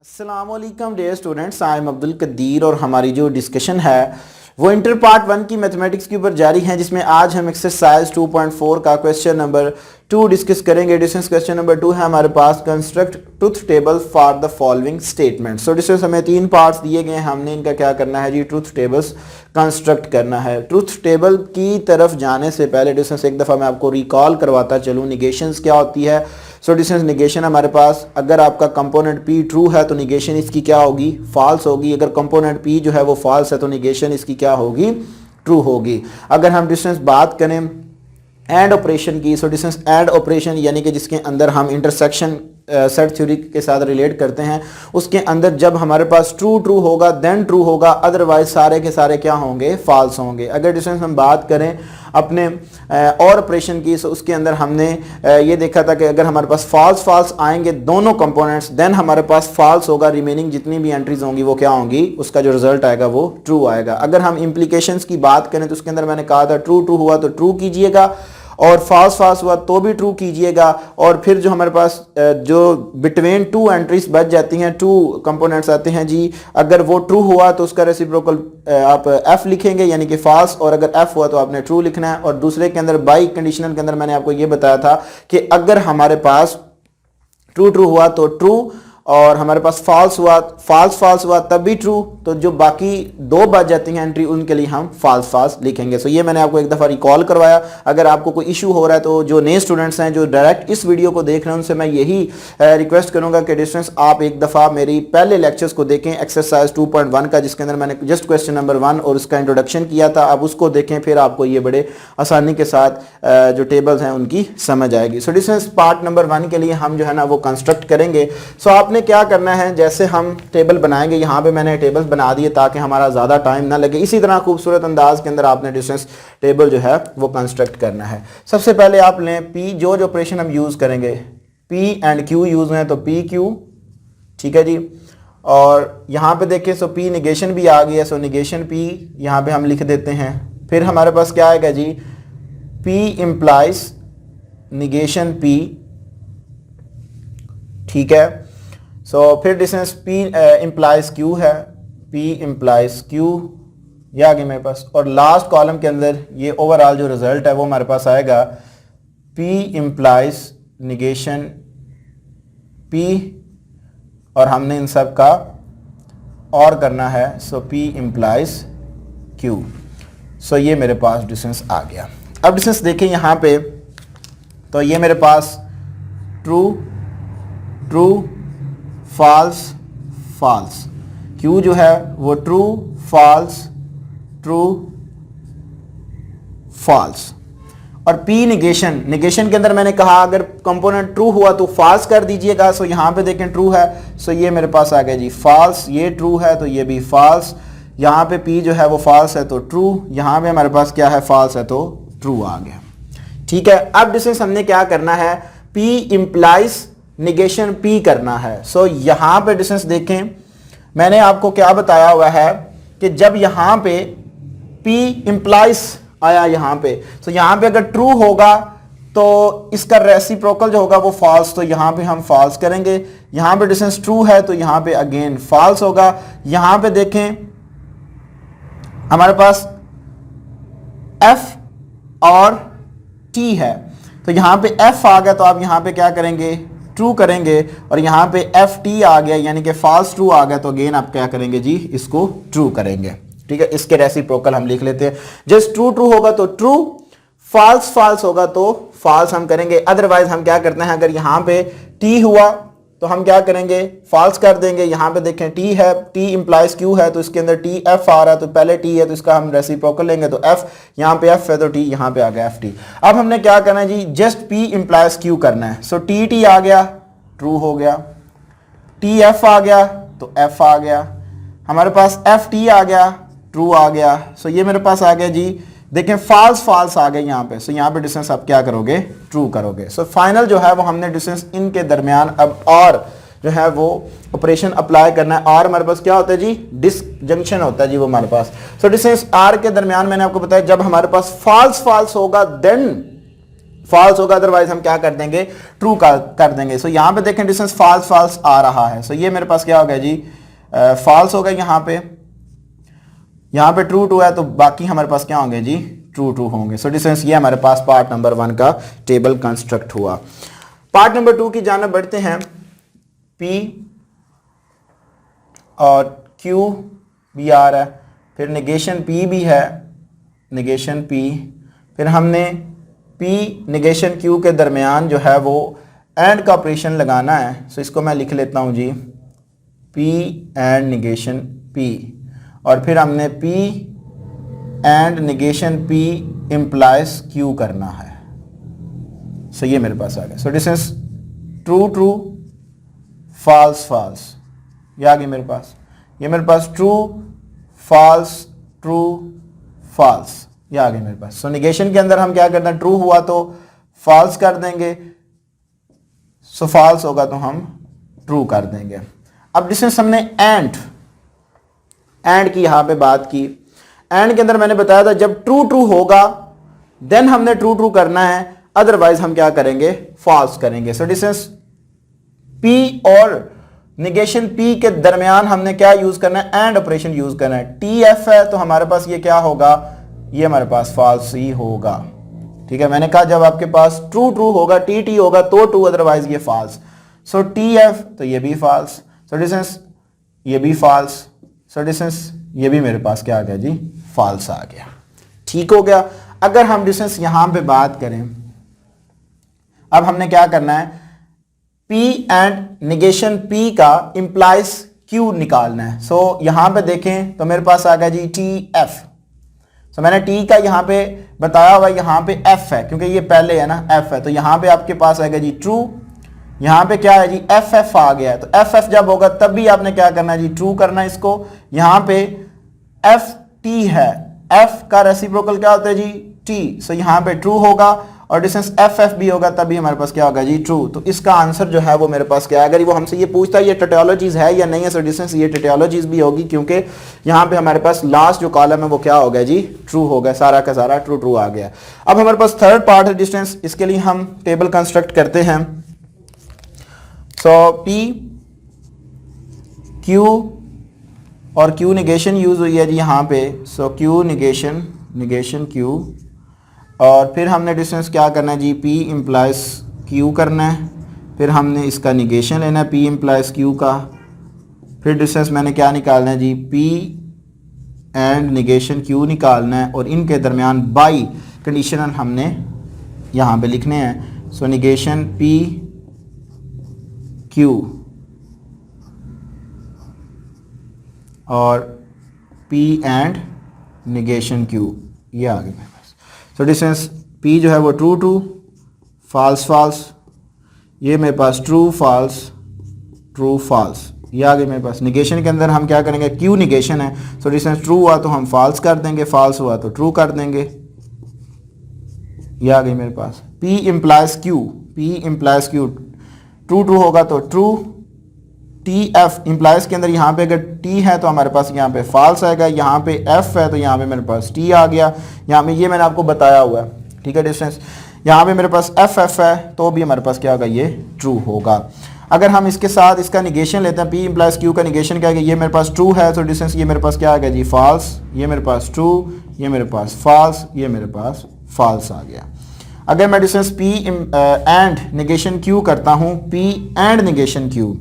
अस्सलामुअलैकुम dear students, I am Abdul Qadir और हमारी जो डिस्कशन है वो इंटर पार्ट 1 की मैथमेटिक्स के ऊपर जारी है, जिसमें आज हम एक्सरसाइज 2.4 का क्वेश्चन नंबर 2 डिस्कस करेंगे। डिस्टेंस क्वेश्चन नंबर 2 है हमारे पास, construct truth table for the following statement. So distance हमें 3 पार्ट्स दिए गए हैं, हमने इनका क्या करना है जी, ट्रुथ टेबल्स कंस्ट्रक्ट करना है। ट्रुथ टेबल की तरफ जाने से पहले डिस्टेंस एक दफ़ा मैं आपको रिकॉल करवाता चलूँ, निगेशंस क्या होती है। सो डिस्टेंस निगेशन हमारे पास, अगर आपका कंपोनेंट P ट्रू है तो निगेशन इसकी क्या होगी, फॉल्स होगी। अगर कंपोनेंट P जो है वो फॉल्स है तो निगेशन इसकी क्या होगी, ट्रू होगी। अगर हम डिस्टेंस बात करें एंड ऑपरेशन की, सो डिस्टेंस एंड ऑपरेशन यानी कि जिसके अंदर हम इंटरसेक्शन सेट थ्योरी के साथ रिलेट करते हैं, उसके अंदर जब हमारे पास ट्रू ट्रू होगा देन ट्रू होगा, अदरवाइज सारे के सारे क्या होंगे, फॉल्स होंगे। अगर डिस्टेंस हम बात करें अपने और ऑपरेशन की, सो उसके अंदर हमने ये देखा था कि अगर हमारे पास फॉल्स फॉल्स आएंगे दोनों कंपोनेंट्स, देन हमारे पास फॉल्स होगा, रिमेनिंग जितनी भी एंट्रीज होंगी वो क्या होंगी, उसका जो रिजल्ट आएगा वो ट्रू आएगा। अगर हम इंप्लीकेशंस की बात करें तो उसके अंदर मैंने कहा था ट्रू ट्रू हुआ तो ट्रू कीजिएगा, और फॉल्स फॉल्स हुआ तो भी ट्रू कीजिएगा। और फिर जो हमारे पास जो बिटवीन टू एंट्रीज बच जाती हैं, टू कंपोनेंट्स आते हैं जी, अगर वो ट्रू हुआ तो उसका रेसिप्रोकल आप f लिखेंगे यानी कि फॉल्स, और अगर f हुआ तो आपने ट्रू लिखना है। और दूसरे के अंदर बाई कंडीशनल के अंदर मैंने आपको ये बताया था कि अगर हमारे पास ट्रू ट्रू हुआ तो ट्रू, और हमारे पास फॉल्स हुआ, फॉल्स हुआ तब भी ट्रू, तो जो बाकी दो बच जाती हैं एंट्री उनके लिए हम फॉल्स फॉल्स लिखेंगे। सो ये मैंने आपको एक दफ़ा रिकॉल करवाया। अगर आपको कोई इशू हो रहा है तो जो नए स्टूडेंट्स हैं जो डायरेक्ट इस वीडियो को देख रहे हैं उनसे मैं यही रिक्वेस्ट करूंगा कि डिस्टेंस आप एक दफ़ा मेरी पहले लेक्चर्स को देखें, एक्सरसाइज 2.1 का, जिसके अंदर मैंने जस्ट क्वेश्चन नंबर 1 और उसका इंट्रोडक्शन किया था। आप उसको देखें, फिर आपको ये बड़े आसानी के साथ जो टेबल्स हैं उनकी समझ आएगी। सो डिस्टेंस पार्ट नंबर 1 के लिए हम जो है ना वो कंस्ट्रक्ट करेंगे। सो आपने क्या करना है, जैसे हम टेबल बनाएंगे, यहाँ पे मैंने टेबल्स बना दिए ताकि हमारा ज़्यादा टाइम ना लगे, इसी तरह खूबसूरत अंदाज के अंदर आपने डिस्टेंस टेबल जो है वो कंस्ट्रक्ट करना है। सबसे पहले आप लें P, जो ऑपरेशन हम यूज़ करेंगे P एंड Q यूज़ हैं तो PQ, ठीक है जी। और यहाँ पे देखें, सो P निगेशन भी आ गया, सो निगेशन P यहाँ पे हम लिख देते हैं। फिर हमारे पास क्या आएगा जी, P इम्प्लाइज निगेशन P, ठीक है। सो फिर डिस्टेंस P इम्प्लाइज Q है, P इम्प्लाइज Q, ये आ गया मेरे पास। और लास्ट कॉलम के अंदर ये ओवरऑल जो रिजल्ट है वो हमारे पास आएगा P इम्प्लाइज निगेशन P, और हमने इन सब का और करना है, सो P इम्प्लाइज Q। सो ये मेरे पास डिस्टेंस आ गया। अब डिस्टेंस देखें यहाँ पे, तो ये मेरे पास true true false false, Q जो है वो ट्रू फॉल्स ट्रू फॉल्स, और P निगेशन, निगेशन के अंदर मैंने कहा अगर कंपोनेंट ट्रू हुआ तो फॉल्स कर दीजिएगा। सो यहाँ पे देखें ट्रू है, सो ये मेरे पास आ गया जी फॉल्स, ये ट्रू है तो ये भी फॉल्स, यहाँ पे P जो है वो फॉल्स है तो ट्रू, यहाँ पे हमारे पास क्या है, फॉल्स है तो ट्रू आ गया, ठीक है। अब डिस्टेंस हमने क्या करना है, P इम्प्लाइज निगेशन P करना है। सो यहाँ पे डिस्टेंस देखें, मैंने आपको क्या बताया हुआ है कि जब यहाँ पे P इम्प्लाइज आया यहाँ पे, तो यहाँ पे अगर ट्रू होगा तो इसका रेसिप्रोकल जो होगा वो फॉल्स, तो यहाँ पे हम फॉल्स करेंगे। यहाँ पे डिस्टेंस ट्रू है तो यहाँ पे अगेन फॉल्स होगा। यहाँ पे देखें हमारे पास F और T है, तो यहाँ पे F आ गया तो आप यहाँ पे क्या करेंगे, ट्रू करेंगे, और यहाँ पे FT आ गया यानी कि फॉल्स ट्रू आ गया, तो अगेन आप क्या करेंगे जी, इसको ट्रू करेंगे, ठीक है। इसके रेसिप्रोकल हम लिख लेते हैं, जस्ट ट्रू ट्रू होगा तो ट्रू, फॉल्स फॉल्स होगा तो फॉल्स हम करेंगे। अदरवाइज हम क्या करते हैं, अगर यहाँ पे T हुआ तो हम क्या करेंगे, फॉल्स कर देंगे। यहाँ पे देखें T है, T इम्प्लाइज Q है, तो इसके अंदर TF आ रहा है, तो पहले T है तो इसका हम रेसिप्रोकल लेंगे, तो F, यहाँ पे F है तो T यहाँ पे आ गया FT। अब हमने क्या करना है जी, जस्ट P इम्प्लाइज Q करना है। सो TT आ गया, ट्रू हो गया, TF आ गया तो F आ गया, हमारे पास FT आ गया, ट्रू आ गया। सो ये मेरे पास आ गया जी, देखें फॉल्स फॉल्स आ गए यहाँ पे, सो यहाँ पे डिस्टेंस आप क्या करोगे, ट्रू करोगे। सो फाइनल जो है वो हमने डिस्टेंस इनके दरमियान अब और जो है वो ऑपरेशन अप्लाई करना है। और हमारे पास क्या होता है जी, डिसजंक्शन होता है जी वो हमारे पास। सो डिस्टेंस R के दरमियान मैंने आपको बताया जब हमारे पास फॉल्स फॉल्स होगा देन फॉल्स होगा, अदरवाइज हम क्या कर देंगे, ट्रू कर देंगे। सो यहाँ पे देखें डिस्टेंस फॉल्स फॉल्स आ रहा है। सो ये मेरे पास क्या हो गया जी, फॉल्स होगा यहाँ पे ट्रू ट्रू है, तो बाकी हमारे पास क्या होंगे जी, ट्रू ट्रू होंगे। सो डिस्टेंस ये हमारे पास पार्ट नंबर 1 का टेबल कंस्ट्रक्ट हुआ। पार्ट नंबर 2 की जानिब बढ़ते हैं। P और Q भी आ रहा है, फिर नेगेशन P भी है, नेगेशन P, फिर हमने P नेगेशन Q के दरमियान जो है वो एंड का ऑपरेशन लगाना है। सो इसको मैं लिख लेता हूँ जी, P एंड नेगेशन P, और फिर हमने P and negation P implies Q करना है। सो ये मेरे पास आ गया। So distance true true false false, ये आ गई मेरे पास। ये मेरे पास ट्रू फॉल्स ट्रू फॉल्स, ये आ गई मेरे पास। सो नेगेशन के अंदर हम क्या करते हैं, ट्रू हुआ तो फॉल्स कर देंगे, सो फॉल्स होगा तो हम ट्रू कर देंगे। अब डिस्टेंस हमने एंड की यहां पे बात की। एंड के अंदर मैंने बताया था जब ट्रू ट्रू होगा देन हमने ट्रू ट्रू करना है, अदरवाइज हम क्या करेंगे, फॉल्स करेंगे। सो डिस्टेंस P और नेगेशन P के दरमियान हमने क्या यूज करना है, एंड ऑपरेशन यूज करना है। TF है तो हमारे पास ये क्या होगा, ये हमारे पास फॉल्स ही होगा। ठीक है, मैंने कहा जब आपके पास ट्रू ट्रू होगा, TT होगा तो ट्रू, अदरवाइज ये फॉल्स। सो TF तो ये भी फॉल्स, सो डिस्टेंस ये भी फॉल्स, सो डिस्टेंस ये भी मेरे पास क्या आ गया जी, फॉल्स आ गया। ठीक हो गया। अगर हम डिस्टेंस यहां पे बात करें, अब हमने क्या करना है, P एंड नेगेशन P का इंप्लाइज Q निकालना है। सो यहां पे देखें तो मेरे पास आ गया जी TF। सो मैंने T का यहां पे बताया हुआ, यहां पे F है क्योंकि ये पहले है ना, F है, तो यहां पे आपके पास आएगा जी ट्रू, यहां पे क्या है जी FF आ गया है। तो FF जब होगा तब भी आपने क्या करना है जी, ट्रू करना है इसको। यहां पे FT है, F का रेसिप्रोकल क्या होता है जी, T। सो यहां पे ट्रू होगा, और डिस्टेंस FF भी होगा तभी हमारे पास क्या होगा जी, ट्रू। तो इसका आंसर जो है वो मेरे पास क्या है, अगर वो हमसे ये पूछता है ये टोटोलॉजीज है या नहीं है, सो डिस्टेंस ये टोटोलॉजीज भी होगी, क्योंकि यहाँ पे हमारे पास लास्ट जो कॉलम है वो क्या हो गया जी, ट्रू हो गया, सारा का सारा ट्रू ट्रू आ गया। अब हमारे पास थर्ड पार्ट है डिस्टेंस, इसके लिए हम टेबल कंस्ट्रक्ट करते हैं। सो P Q और Q नेगेशन यूज हुई है जी यहाँ पे। सो Q नेगेशन Q, और फिर हमने डिस्टेंस क्या करना है जी, P इम्प्लाइज Q करना है, फिर हमने इसका निगेशन लेना है P इम्प्लाइज Q का, फिर डिस्टेंस मैंने क्या निकालना है जी, P एंड निगेशन Q निकालना है, और इनके दरमियान बाई कंडीशनल हमने यहाँ पे लिखने हैं। सो निगेशन P Q और P एंड निगेशन Q, ये आ गया। सो डिस्टेंस P जो है वो ट्रू ट्रू फॉल्स फॉल्स, ये मेरे पास ट्रू फॉल्स ट्रू फॉल्स, ये आ गई मेरे पास। निगेशन के अंदर हम क्या करेंगे, Q निगेशन है, सो डिस्टेंस ट्रू हुआ तो हम फॉल्स कर देंगे, फॉल्स हुआ तो ट्रू कर देंगे, ये आ गई मेरे पास। P implies Q, true true होगा तो ट्रू। TF इम्प्लाइज के अंदर यहाँ पे अगर T है तो हमारे पास यहाँ पे फॉल्स आएगा, यहाँ पे F है तो यहाँ पे मेरे पास T आ गया, यहाँ पे ये मैंने आपको बताया हुआ है। ठीक है, डिस्टेंस यहाँ पे मेरे पास FF है तो भी हमारे पास क्या होगा, ये ट्रू होगा। अगर हम इसके साथ इसका निगेशन लेते हैं, P इम्प्लाइज Q का निगेशन क्या है, ये मेरे पास ट्रू है, तो डिस्टेंस ये मेरे पास क्या आ गया जी, फॉल्स, ये मेरे पास ट्रू, ये मेरे पास फॉल्स, ये मेरे पास फॉल्स आ गया। अगर मैं distance P and negation Q करता हूँ, P and negation Q,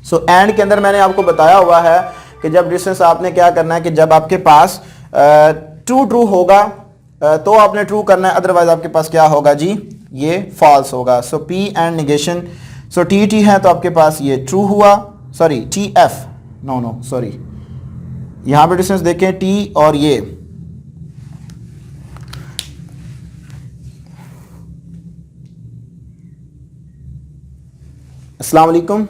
so and के अंदर मैंने आपको बताया हुआ है कि जब डिस्टेंस आपने क्या करना है कि जब आपके पास ट्रू ट्रू होगा तो आपने ट्रू करना है, अदरवाइज आपके पास क्या होगा जी, ये फॉल्स होगा। सो P and negation, so TT है तो आपके पास ये ट्रू हुआ, सॉरी TF, नो सॉरी, यहां पे डिस्टेंस देखें T और ये, अस्सलाम वालेकुम।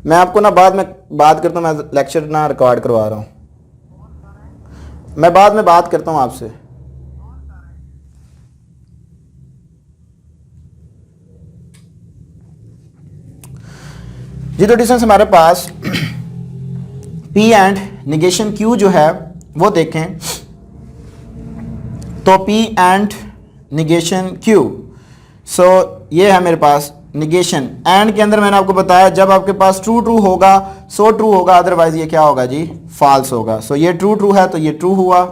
मैं आपको ना बाद में बात करता हूँ, मैं लेक्चर ना रिकॉर्ड करवा रहा हूँ, मैं बाद में बात करता हूँ आपसे। जी तो डिस्टेंस हमारे पास P एंड निगेशन Q जो है वो देखें तो P एंड निगेशन Q। सो ये है मेरे पास निगेशन। एंड के अंदर मैंने आपको बताया जब आपके पास ट्रू ट्रू होगा सो ट्रू होगा, अदरवाइज ये क्या होगा जी, फॉल्स होगा। सो ये ट्रू ट्रू है तो ये ट्रू हुआ।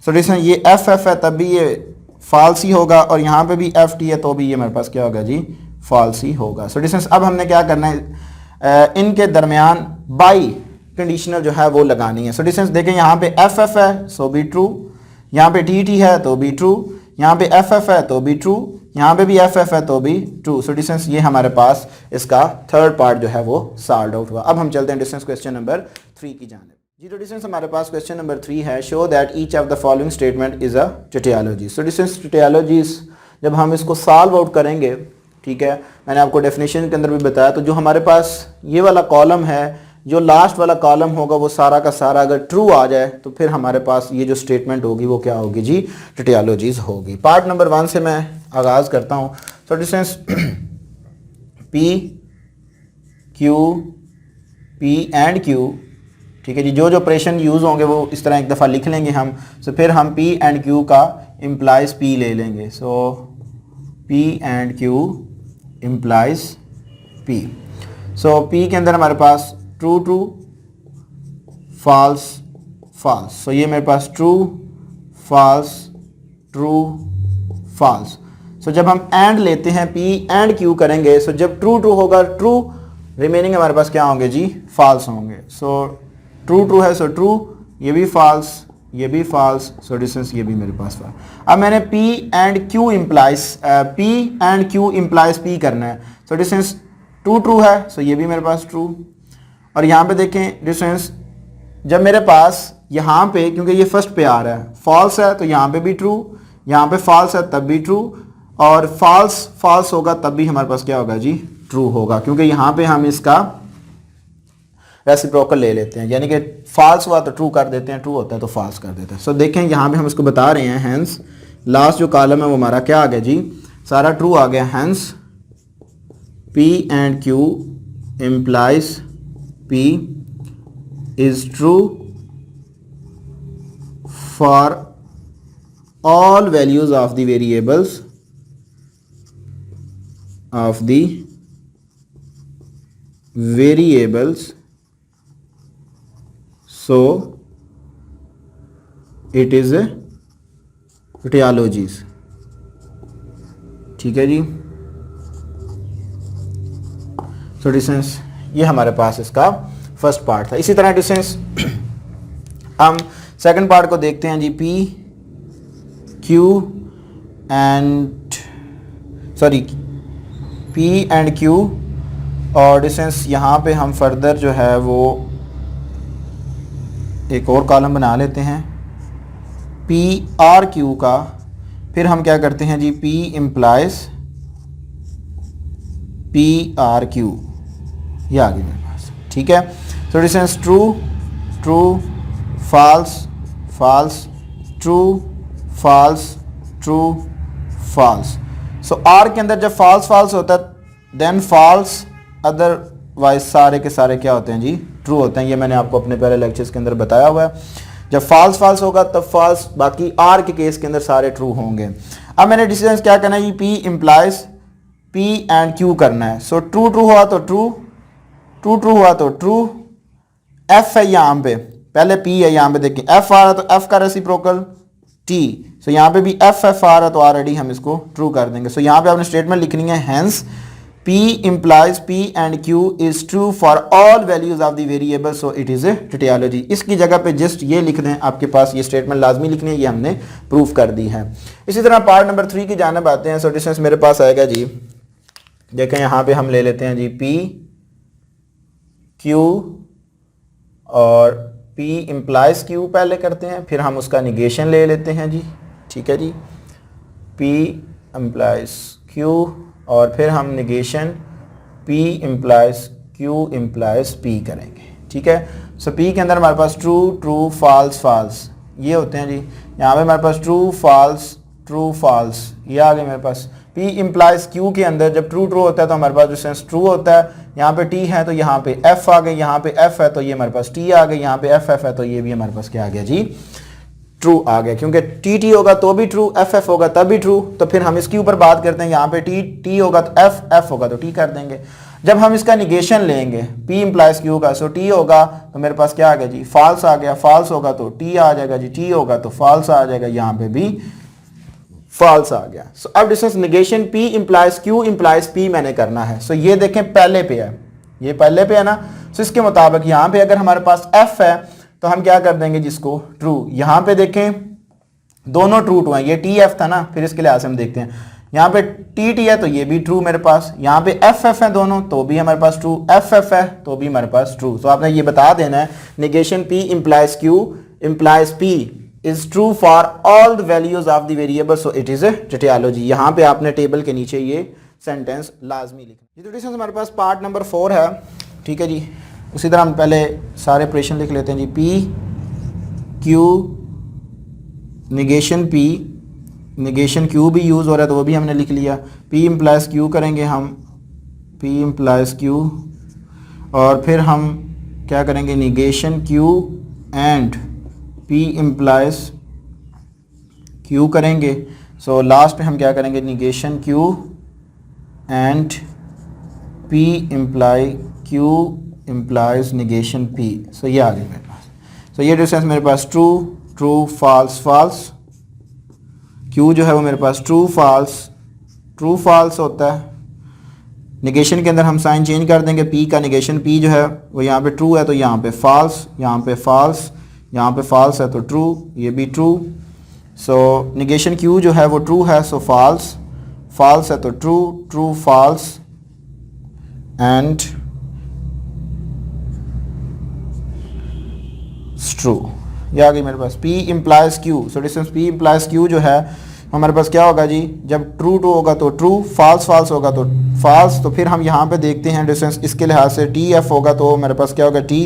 सो डिस्टेंस ये एफ एफ है तब भी ये फॉल्स ही होगा, और यहाँ पे भी एफ टी है तो भी ये मेरे पास क्या होगा जी, फॉल्स ही होगा। सो डिस्टेंस अब हमने क्या करना है, इनके दरमियान बाई कंडीशनल जो है वो लगानी है। सो डिस्टेंस देखें यहाँ पे एफ एफ है सो भी ट्रू, यहाँ पे टी टी है तो भी ट्रू, यहाँ पे एफ एफ है तो भी ट्रू, यहाँ पे भी एफ एफ है तो भी ट्रू। सो डिस्टेंस ये हमारे पास इसका थर्ड पार्ट जो है वो सॉल्व आउट हुआ। अब हम चलते हैं डिस्टेंस क्वेश्चन नंबर 3 की जानिब। जी तो डिस्टेंस हमारे पास क्वेश्चन नंबर 3 है, show that each of the following statement is a tautology. So distance tautologies जब हम इसको सॉल्व आउट करेंगे, ठीक है, मैंने आपको डेफिनेशन के अंदर भी बताया, तो जो हमारे पास ये वाला कॉलम है, जो लास्ट वाला कॉलम होगा वो सारा का सारा अगर ट्रू आ जाए तो फिर हमारे पास ये जो स्टेटमेंट होगी वो क्या होगी जी, टोटोलॉजीज होगी। पार्ट नंबर 1 से मैं आगाज़ करता हूँ। तो distance P Q P and Q, ठीक है जी, जो जो ऑपरेशन यूज़ होंगे वो इस तरह एक दफ़ा लिख लेंगे हम। सो फिर हम P एंड Q का इम्प्लाइज P ले लेंगे। सो P and Q implies P। So P के अंदर हमारे पास ट्रू ट्रू फॉल्स फॉल्स। सो ये मेरे पास ट्रू फॉल्स ट्रू फॉल्स। सो जब हम एंड लेते हैं P एंड Q करेंगे, सो जब ट्रू ट्रू होगा ट्रू, रिमेनिंग हमारे पास क्या होंगे जी, फॉल्स होंगे। सो ट्रू ट्रू है सो ट्रू, ये भी फॉल्स, ये भी फॉल्स। सो डिस्टेंस ये भी मेरे पास फॉल्स। अब मैंने P and Q implies P करना है। सो डिस्टेंस ट्रू ट्रू है सो ये भी मेरे पास ट्रू, और यहाँ पे देखें डिस्टेंस जब मेरे पास यहाँ पे, क्योंकि ये फर्स्ट पे आ रहा है, फॉल्स है तो यहाँ पे भी ट्रू, यहाँ पे फॉल्स है तब भी ट्रू, और फॉल्स होगा तब भी हमारे पास क्या होगा जी, ट्रू होगा, क्योंकि यहाँ पे हम इसका रेसिप्रोकल ले लेते हैं, यानी कि फॉल्स हुआ तो ट्रू कर देते हैं, ट्रू होता है तो फॉल्स कर देते हैं। सो देखें यहाँ पे हम इसको बता रहे हैं, हैंस लास्ट जो कॉलम है वो हमारा क्या आ गया जी, सारा ट्रू आ गया। Hence P and Q implies P is true for all values of the variables so it is a टोटोलॉजीज। ठीक है जी। सो डिस्टेंस ये हमारे पास इसका फर्स्ट पार्ट था। इसी तरह डिस्टेंस हम सेकंड पार्ट को देखते हैं जी, P एंड Q, और डिस्टेंस यहाँ पे हम फर्दर जो है वो एक और कॉलम बना लेते हैं P R Q का। फिर हम क्या करते हैं जी, P implies P R Q, ये आ गई मेरे पास। ठीक है। So distance true true false false true false true false. So R के अंदर जब फॉल्स फॉल्स होता है देन फॉल्स, अदरवाइज सारे के सारे क्या होते हैं जी, ट्रू होते हैं। ये मैंने आपको अपने पहले लेक्चर्स के अंदर बताया हुआ है। जब फॉल्स फॉल्स होगा तब फॉल्स, बाकी आर के केस के अंदर सारे ट्रू होंगे। अब मैंने डिस्टेंस क्या करना है जी, P implies P and Q करना है। सो ट्रू ट्रू हुआ तो ट्रू, ट्रू ट्रू हुआ तो ट्रू। F है यहाँ पे, पहले P है, यहाँ पे देखिए F आ रहा है तो F का रेसिप्रोकल T। सो यहाँ पे भी F आ रहा है तो ऑलरेडी हम इसको ट्रू कर देंगे। सो यहाँ पे आपने स्टेटमेंट लिखनी है, hence P implies P and Q is true for all values of the variable so it is a tautology। इसकी जगह पे जस्ट ये लिख दें, आपके पास ये स्टेटमेंट लाजमी लिखनी है, ये हमने प्रूफ कर दी है। इसी तरह पार्ट नंबर 3 की जानिब आते हैं। सो डिस्टेंस मेरे पास आएगा जी, देखें यहाँ पे हम ले लेते हैं जी P Q और P implies Q पहले करते हैं, फिर हम उसका निगेशन ले लेते हैं जी। ठीक है जी, P implies Q और फिर हम negation P implies Q implies P करेंगे। ठीक है। सो P के अंदर हमारे पास ट्रू ट्रू फॉल्स फॉल्स ये होते हैं जी। यहाँ पे हमारे पास ट्रू फॉल्स ये आ गए मेरे पास। P implies Q के अंदर जब ट्रू ट्रू होता है तो हमारे पास डिस्टेंस ट्रू होता है। यहाँ पे T है तो यहाँ पे F आ गई, यहाँ पे F है तो ये हमारे पास T आ गई, यहाँ पे F है तो ये भी हमारे पास क्या आ गया जी, ट्रू आ गया, क्योंकि टी टी होगा तो भी ट्रू, एफ एफ होगा तब भी ट्रू। तो फिर हम इसके ऊपर बात करते हैं, यहाँ पे टी टी होगा तो एफ, एफ होगा तो टी कर देंगे। जब हम इसका निगेशन लेंगे पी इंप्लाइज क्यू का, सो टी होगा तो मेरे पास क्या आ गया जी, फॉल्स आ गया। फॉल्स होगा तो टी आ जाएगा जी, टी होगा तो फॉल्स आ जाएगा, यहाँ पे भी फॉल्स आ गया। सो अब distance negation P implies Q implies P मैंने करना है। सो ये देखें पहले पे है, ये पहले पे है ना। सो इसके मुताबिक यहाँ पे अगर हमारे पास एफ है तो हम क्या कर देंगे जिसको ट्रू। यहाँ पे देखें दोनों ट्रू टू हैं, ये टी एफ था ना, फिर इसके लिहाज से हम देखते हैं यहाँ पे टी टी है तो ये भी ट्रू मेरे पास, यहाँ पे एफ एफ है दोनों तो भी हमारे पास ट्रू, एफ एफ है तो भी हमारे पास ट्रू। तो आपने ये बता देना है negation P implies Q implies P is true for all the values of the variable, so it is a tautology. यहाँ पे आपने टेबल के नीचे ये सेंटेंस लाजमी लिखना। ये तो हमारे पास पार्ट नंबर 4 है, ठीक है जी। उसी तरह हम पहले सारे ऑपरेशन लिख लेते हैं जी। P Q negation P, negation Q भी यूज़ हो रहा है तो वो भी हमने लिख लिया। पी इंप्लाइज क्यू करेंगे हम, पी इंप्लाइज क्यू, और फिर हम क्या करेंगे negation Q and P implies Q करेंगे। सो लास्ट में हम क्या करेंगे negation Q and P imply Q implies negation P. So ये आ गई मेरे पास। सो ये डिस्टेंस मेरे पास true true false false, Q जो है वो मेरे पास ट्रू फॉल्स होता है। निगेशन के अंदर हम साइन चेंज कर देंगे, पी का निगेशन पी जो है वो यहाँ पे ट्रू है तो यहाँ पे फॉल्स, यहाँ पे फॉल्स, यहाँ पे फॉल्स है तो ट्रू, ये भी ट्रू। सो निगेशन क्यू जो है वो ट्रू है सो फॉल्स, फॉल्स है तो true, true false and true. ये आ गई मेरे पास P implies Q. So distance P implies Q जो है हमारे पास क्या होगा जी, जब ट्रू ट्रू होगा तो ट्रू, फॉल्स फॉल्स होगा तो फॉल्स। तो फिर हम यहाँ पे देखते हैं डिस्टेंस इसके लिहाज से टी एफ होगा तो मेरे पास क्या होगा टी,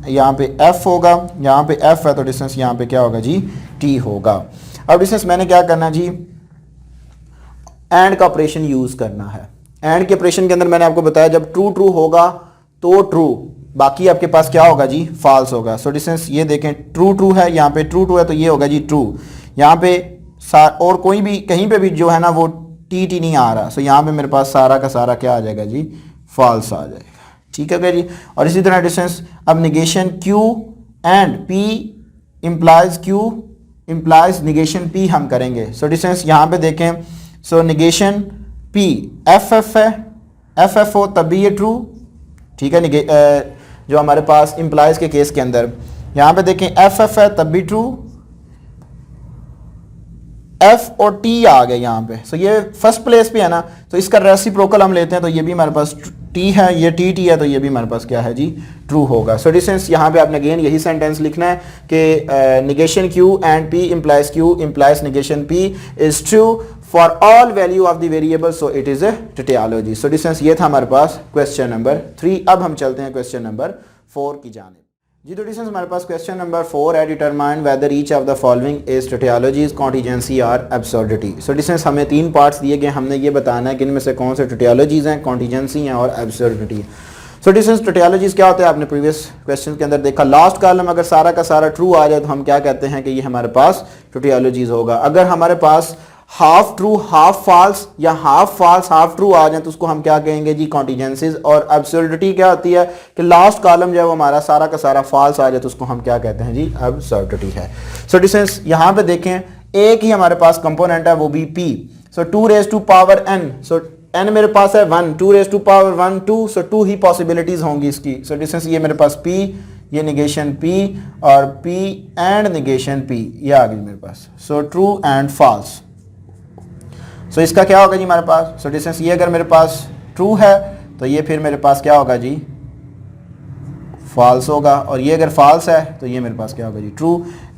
यहाँ पे एफ होगा, यहाँ पे एफ है तो डिस्टेंस यहाँ पे क्या होगा जी टी होगा। अब डिस्टेंस मैंने क्या करना जी, एंड का ऑपरेशन यूज़ करना है। एंड के ऑपरेशन के अंदर मैंने आपको बताया जब ट्रू ट्रू होगा तो ट्रू, बाकी आपके पास क्या होगा जी फॉल्स होगा। सो डिस्टेंस ये देखें ट्रू ट्रू है, यहाँ पे ट्रू ट्रू है तो ये होगा जी ट्रू, यहाँ पे और कोई भी कहीं पे भी जो है ना वो टी टी नहीं आ रहा। सो यहाँ पे मेरे पास सारा का सारा क्या आ जाएगा जी फॉल्स आ जाएगा, ठीक है जी। और इसी तरह डिस्टेंस अब negation Q and P implies Q implies negation P हम करेंगे। सो डिस्टेंस यहाँ पे देखें, सो निगेशन पी एफ एफ है, एफ एफ हो तब भी ये ट्रू, ठीक है। जो हमारे पास इंप्लाइज के केस के अंदर यहाँ पे देखें एफ एफ है तब भी ट्रू, एफ और टी आ गए यहाँ पे। सो ये फर्स्ट प्लेस पे है ना, तो इसका रेसिप्रोकल हम लेते हैं तो ये भी हमारे पास टी है, ये टी टी है तो ये भी हमारे पास क्या है जी ट्रू होगा। सो डिस्टेंस यहाँ पे आपने अगेन यही सेंटेंस लिखना है कि negation Q and P implies Q implies negation P is true for all value of the variable, so it is a tautology. So distance ये था हमारे पास क्वेश्चन नंबर 3। अब हम चलते हैं क्वेश्चन नंबर 4 की जानिब जी। तो डिस्टेंस हमारे पास क्वेश्चन नंबर 4 है, determine whether each of the following is tautologies contingency और एब्सर्डिटी। सो डिस्टेंस हमें 3 पार्ट्स दिए गए, हमने ये बताना है कि इनमें से कौन से टोटोलॉजीज हैं, कॉन्टीजेंसी हैं और एब्सर्डिटी। सो डिस्टेंस टोटोलॉजीज क्या होता है, आपने प्रीवियस क्वेश्चन के अंदर देखा, लास्ट कॉलम अगर सारा का सारा ट्रू आ जाए तो हम क्या कहते हैं कि ये हमारे पास टोटोलॉजीज होगा। अगर हमारे पास हाफ ट्रू हाफ फॉल्स या हाफ फॉल्स हाफ ट्रू आ जाए तो उसको हम क्या कहेंगे जी कॉन्टीजेंसीज। और एब्सर्डिटी क्या होती है कि लास्ट कॉलम जो है वो हमारा सारा का सारा फॉल्स आ जाए तो उसको हम क्या कहते हैं जी एब्सर्डिटी है। सो डिस्टेंस यहाँ पे देखें एक ही हमारे पास कंपोनेंट है वो भी p। So 2 raise to power n, so n मेरे पास है 1, 2 रेज़ टू पावर 1 2, सो 2 ही पॉसिबिलिटीज होंगी इसकी। सो डिस्टेंस ये मेरे पास p, ये निगेशन p और p एंड निगेशन p, ये आ गई मेरे पास। So true and false. So इसका क्या होगा जी हमारे पास, सो डिस्टेंस ये अगर मेरे पास ट्रू है तो ये फिर मेरे पास क्या होगा जी फॉल्स होगा, और ये अगर फॉल्स है तो ये मेरे पास क्या होगा जी ट्रू।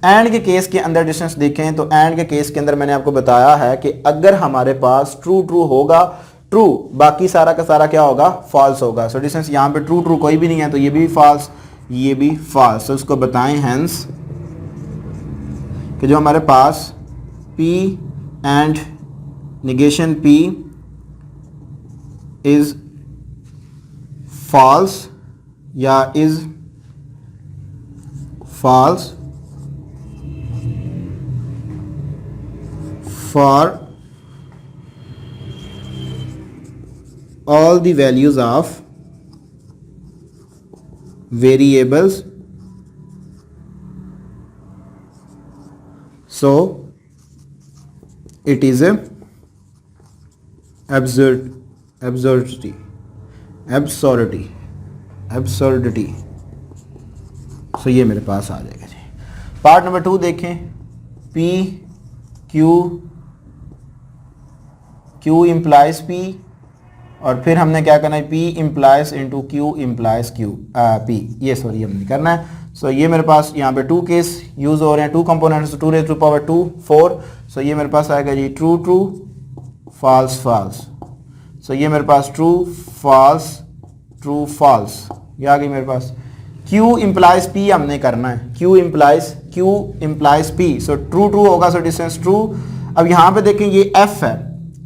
एंड के केस के अंदर डिस्टेंस देखें तो एंड के केस के अंदर मैंने आपको बताया है कि अगर हमारे पास ट्रू ट्रू होगा ट्रू, बाकी सारा का सारा क्या होगा फॉल्स होगा। सो डिस्टेंस यहाँ पे ट्रू ट्रू कोई भी नहीं है तो ये भी फॉल्स, ये भी फॉल्स। तो उसको बताएं हैंस कि जो हमारे पास p and negation p is false या is false for all the values of variables, so it is a absurdity. So ये मेरे पास आ जाएगा जी। पार्ट नंबर 2 देखें, P Q implies P, और फिर हमने क्या करना है, P implies into Q implies P, ये सॉरी हमने करना है। सो ये मेरे पास यहाँ पे 2 केस यूज़ हो रहे हैं, 2 कंपोनेंट्स, 2 raised to power 2 4। सो ये मेरे पास आएगा जी ट्रू ट्रू फॉल्स फॉल्स। सो ये मेरे पास ट्रू फॉल्स ट्रू फॉल्स, ये आ गई मेरे पास। Q implies P हमने करना है, Q implies P, सो ट्रू ट्रू होगा, सो डिस्टेंस ट्रू। अब यहाँ पे देखें ये F है,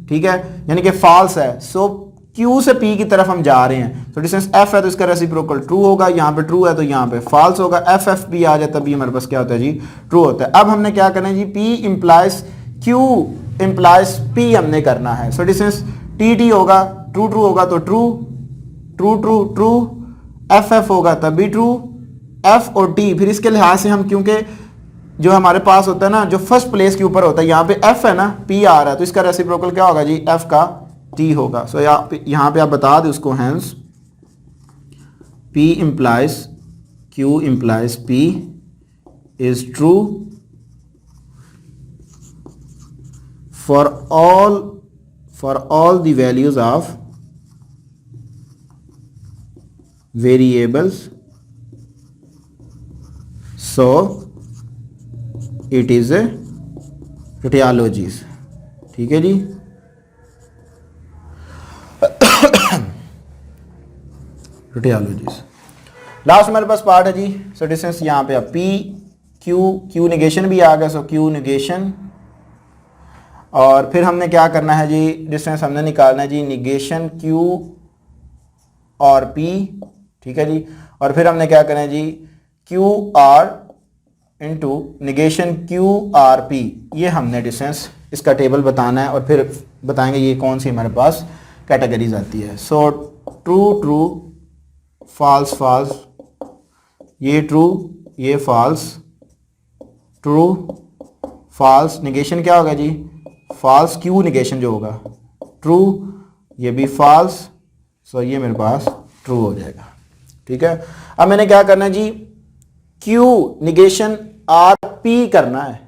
ठीक है, यानी कि फॉल्स है। सो Q से P की तरफ हम जा रहे हैं, तो डिस्टेंस F है तो इसका रेसिप्रोकल ट्रू होगा, यहाँ पे ट्रू है तो यहाँ पे फॉल्स होगा। FF भी आ जाए तभी हमारे पास क्या होता है जी, ट्रू होता है। अब हमने क्या करना है जी, P implies Q implies P हमने करना है। सो डिस्टेंस TT होगा, ट्रू ट्रू होगा तो true true true true, FF होगा तब भी ट्रू, F और T फिर इसके लिहाज से हम, क्योंकि जो हमारे पास होता है ना, जो फर्स्ट प्लेस के ऊपर होता है, यहाँ पे F है ना, P आ रहा है तो इसका रेसिप्रोकल क्या होगा जी, F का T होगा। सो यहाँ पे आप बता दें उसको, hence P implies Q implies P is true for all the values of variables, so it is a tautologies। ठीक है जी, tautologies। लास्ट हमारे पास पार्ट है जी, सो डिस्टेंस यहाँ पे अब P Q निगेशन भी आ गया, सो Q निगेशन। और फिर हमने क्या करना है जी, डिस्टेंस हमने निकालना है जी निगेशन Q और P, ठीक है जी। और फिर हमने क्या करना है जी, QR इंटू निगेशन QRP, ये हमने डिस्टेंस इसका टेबल बताना है और फिर बताएंगे ये कौन सी हमारे पास कैटेगरीज आती है। So true true false false, ये ट्रू ये फॉल्स, ट्रू फॉल्स, निगेशन क्या होगा जी, फॉल्स Q निगेशन जो होगा, ट्रू ये भी फॉल्स, सो ये मेरे पास ट्रू हो जाएगा। ठीक है, अब मैंने क्या करना है जी, Q निगेशन RP करना है।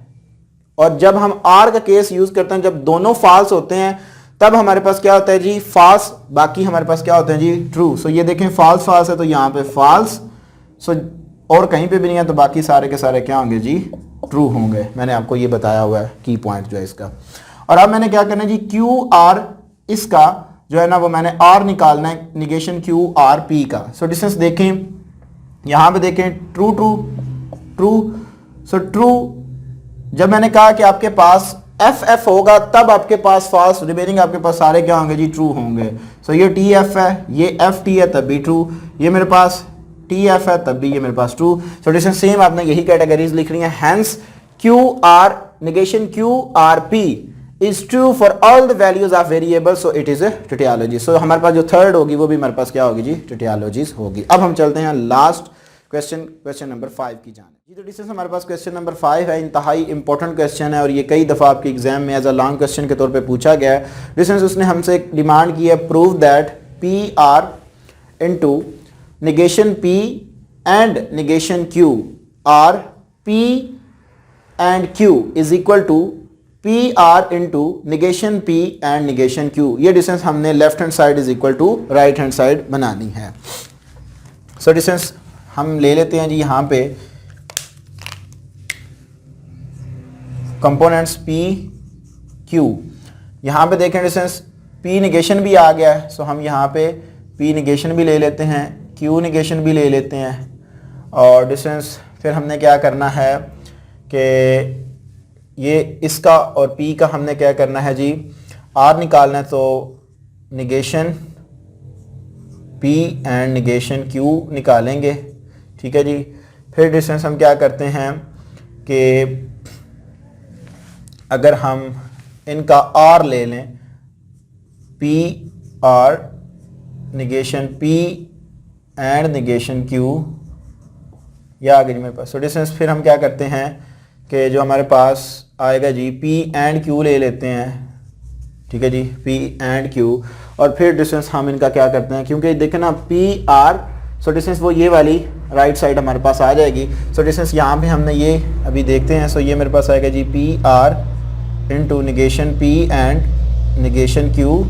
और जब हम R का केस यूज करते हैं, जब दोनों फॉल्स होते हैं तब हमारे पास क्या होता है जी, फॉल्स, बाकी हमारे पास क्या होते हैं जी, ट्रू। सो ये देखें फॉल्स फॉल्स है तो यहाँ पे फॉल्स, सो और कहीं पे भी नहीं है तो बाकी सारे के सारे क्या होंगे जी, ट्रू होंगे। मैंने आपको ये बताया हुआ है की पॉइंट जो है इसका। और अब मैंने क्या करना है जी, QR इसका जो है ना वो मैंने R निकालना है निगेशन QRP का। सो डिस्टेंस देखें, यहाँ पे देखें true true true, so true. जब मैंने कहा कि आपके पास FF होगा तब आपके पास फॉल्स, रिमेनिंग आपके पास सारे क्या होंगे जी, ट्रू होंगे। सो ये TF है, ये FT है तब भी ट्रू, ये मेरे पास TF है तब भी ये मेरे पास ट्रू। सो डिस्टेंस सेम आपने यही कैटेगरीज लिख रही है। Hence QR negation QRP is true for all the values of variables, so it is a tautology। so हमारे पास जो थर्ड होगी वो भी हमारे पास क्या होगी जी, tautologies होगी। अब हम चलते हैं लास्ट क्वेश्चन नंबर 5 की जाने जी। तो डिस्टेंस हमारे पास क्वेश्चन नंबर 5 है, इंतहाई इंपॉर्टेंट क्वेश्चन है और ये कई दफ़ा आपके एग्जाम में एज अ लॉन्ग क्वेश्चन के तौर पे पूछा गया है। डिस्टेंस उसने हमसे डिमांड की है, prove that PR into negation P and negation Q or P and Q is equal to PR into negation P and negation Q। ये डिस्टेंस हमने left hand side is equal to right hand side बनानी है। So distance हम ले लेते हैं जी, यहाँ पे कंपोनेंट्स P Q, यहाँ पे देखें डिस्टेंस P निगेशन भी आ गया है। सो हम यहाँ पे P निगेशन भी ले लेते हैं, Q निगेशन भी ले लेते हैं। और डिस्टेंस फिर हमने क्या करना है कि ये इसका और P का हमने क्या करना है जी, R निकालना है। तो negation P and negation Q निकालेंगे, ठीक है जी। फिर डिस्टेंस हम क्या करते हैं कि अगर हम इनका आर ले लें, P R negation P and negation Q, या आगे जी मेरे पास। सो डिस्टेंस फिर हम क्या करते हैं कि जो हमारे पास आएगा जी पी एंड क्यू ले लेते हैं, ठीक है जी, पी एंड क्यू, और फिर डिस्टेंस हम इनका क्या करते हैं, क्योंकि देखें ना पी आर, सो डिस्टेंस वो ये वाली राइट साइड हमारे पास आ जाएगी। सो डिस्टेंस यहाँ पे हमने ये अभी देखते हैं। सो ये मेरे पास आएगा जी P are into negation P and negation Q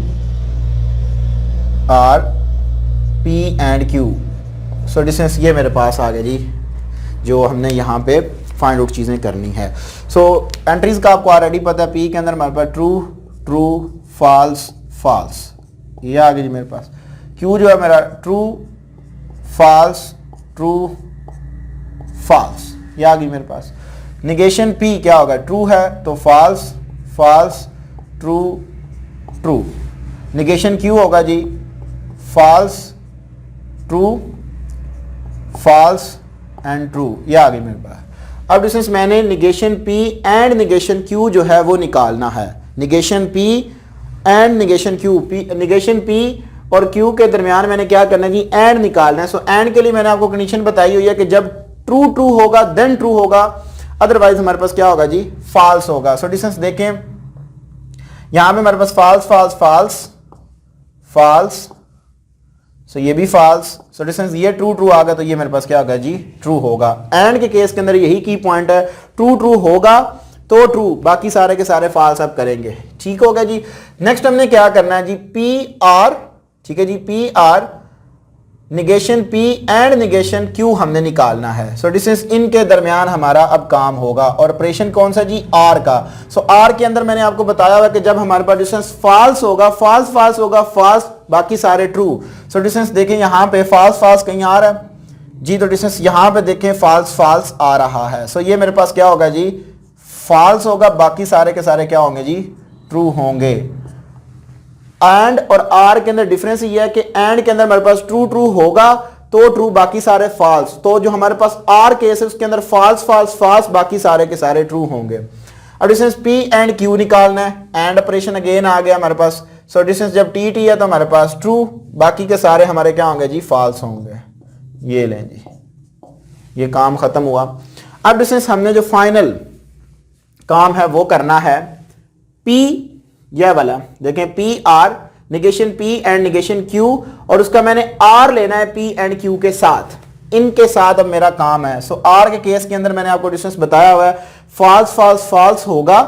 R P and Q. So distance ये मेरे पास आ गया जी, जो हमने यहाँ पे फाइंड आउट चीज़ें करनी है। सो एंट्रीज का आपको ऑलरेडी पता है, पी के अंदर हमारे पास ट्रू ट्रू फॉल्स फॉल्स, ये आ गया जी मेरे पास। क्यू जो है मेरा ट्रू फॉल्स ट्रू फॉल्स, ये आ गई मेरे पास। निगेशन पी क्या होगा, ट्रू है तो false false true true. Negation Q होगा जी false true false and true, ये आ गई मेरे पास। अब डिस्टेंस मैंने negation P and negation Q जो है वो निकालना है। Negation P and negation Q, negation P और क्यू के दरमियान मैंने क्या करना है जी, एंड निकालना है। सो एंड के लिए मैंने आपको कंडीशन बताई हुई है कि जब ट्रू ट्रू होगा देन ट्रू होगा, अदरवाइज हमारे पास क्या होगा जी, फॉल्स होगा। सो डिस्टेंस देखें यहां पे हमारे पास फॉल्स फॉल्स फॉल्स फॉल्स, सो ये भी फॉल्स। सो डिस्टेंस ये ट्रू ट्रू आ गया तो ये मेरे पास क्या होगा जी, ट्रू होगा। एंड के केस के अंदर यही की पॉइंट है, ट्रू ट्रू होगा तो ट्रू, बाकी सारे के सारे फॉल्स आप करेंगे, ठीक होगा जी। नेक्स्ट हमने क्या करना है जी, पी आर, ठीक है जी, P R negation P and negation Q हमने निकालना है। सो डिस्टेंस इनके दरमियान हमारा अब काम होगा, और ऑपरेशन कौन सा जी, आर का। सो आर के अंदर मैंने आपको बताया हुआ कि जब हमारे पास डिस्टेंस फॉल्स होगा, फॉल्स फॉल्स होगा, फॉल्स बाकी सारे ट्रू। सो डिस्टेंस देखें यहां पे फॉल्स फॉल्स कहीं आ रहा है जी, तो डिस्टेंस यहां पे देखें फॉल्स फॉल्स आ रहा है। सो ये मेरे पास क्या होगा जी, फॉल्स होगा, बाकी सारे के सारे क्या होंगे जी, ट्रू होंगे। एंड और आर के अंदर डिफरेंस ये है कि एंड के अंदर हमारे पास ट्रू ट्रू होगा तो ट्रू, बाकी सारे फॉल्स। तो जो हमारे पास आर केस है उसके अंदर फॉल्स फॉल्स फॉल्स, बाकी सारे के सारे ट्रू होंगे। अब डिस्टेंस पी एंड क्यू निकालना है, एंड ऑपरेशन अगेन आ गया हमारे पास। सो डिस्टेंस जब टी टी है तो हमारे पास ट्रू, बाकी के सारे हमारे क्या होंगे जी, फॉल्स होंगे। ये लें जी, ये काम खत्म हुआ। अब डिस्टेंस हमने जो फाइनल काम है वो करना है, पी यह वाला देखें, P R negation P and negation Q, और उसका मैंने आर लेना है पी एंड क्यू के साथ, इनके साथ अब मेरा काम है। सो आर के केस के अंदर मैंने आपको डिस्टेंस बताया हुआ है, फॉल्स फॉल्स फॉल्स होगा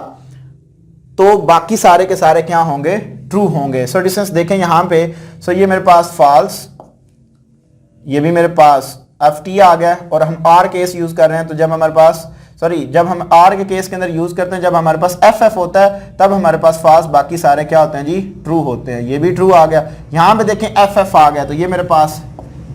तो बाकी सारे के सारे क्या होंगे, ट्रू होंगे। सो डिस्टेंस देखें यहां पे, सो ये मेरे पास फॉल्स, ये भी मेरे पास एफ टी आ गया, और हम आर केस यूज कर रहे हैं। तो जब हमारे पास जब हम आर के केस के अंदर यूज करते हैं, जब हमारे पास एफ एफ होता है तब हमारे पास फॉल्स, बाकी सारे क्या होते हैं जी, ट्रू होते हैं। ये भी ट्रू आ गया। यहां पे देखें एफ एफ आ गया तो ये मेरे पास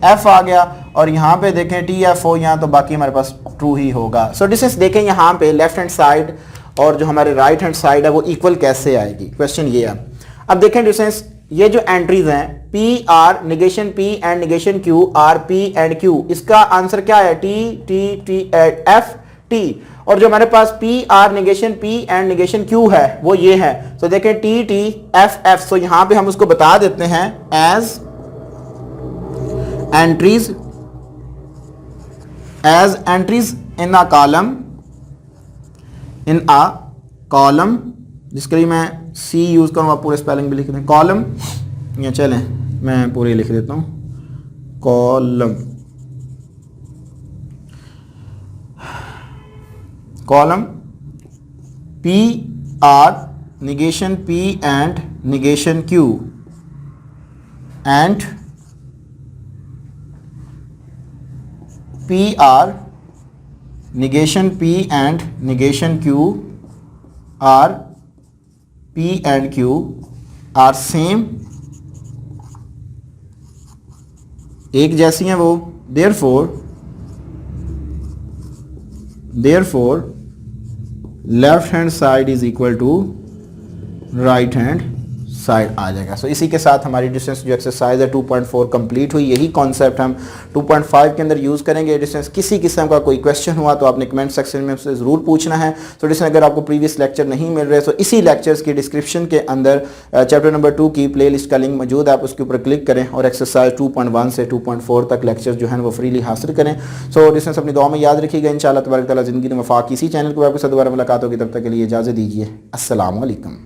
एफ आ गया, और यहां पे देखें टी एफ हो यहाँ, तो बाकी हमारे पास ट्रू ही होगा। सो डिस्टेंस देखें यहां पे लेफ्ट हैंड साइड और जो हमारे राइट हैंड साइड है वो इक्वल कैसे आएगी, क्वेश्चन ये है। अब देखें डिस्टेंस, ये जो एंट्रीज हैं P R negation P and negation Q R P and Q, इसका आंसर क्या है, T T T F T, और जो हमारे पास P R negation P and negation Q है वो ये है। तो देखें T T F F, so यहां पे हम उसको बता देते हैं as entries in a column, जिसके लिए मैं सी यूज करूंगा, पूरे स्पेलिंग भी लिख दें, कॉलम, या चलें मैं पूरी लिख देता हूं, column P R negation P and negation Q and P R negation P and negation Q are P and Q are same, एक जैसी हैं वो, therefore left hand side is equal to right hand side आ जाएगा। So इसी के साथ हमारी डिस्टेंस जो एक्सरसाइज है 2.4 कंप्लीट हुई। यही कॉन्सेप्ट हम 2.5 के अंदर यूज़ करेंगे। डिस्टेंस किसी किस्म का कोई क्वेश्चन हुआ तो आपने कमेंट सेक्शन में उससे ज़रूर पूछना है। तो डिस्टेंस अगर आपको प्रीवियस लेक्चर नहीं मिल रहे तो इसी लेक्चर्स की डिस्क्रिप्शन के अंदर चैप्टर नंबर 2 की प्ले लिस्ट का लिंक मौजूद है, आप उसके ऊपर क्लिक करें और एक्सरसाइज 2.1 से 2.4 तक लेक्चर जो है वो फ्रीली हासिल करें। सो डिस्टेंस अपनी दुआ में याद रखिएगा। इंशाअल्लाह तबारक तआला ज़िंदगी में वफाक इसी चैनल को आपके साथ दोबारा मुलाकात होगी। तब तक के लिए इजाज़त दीजिए। अस्सलाम वालेकुम।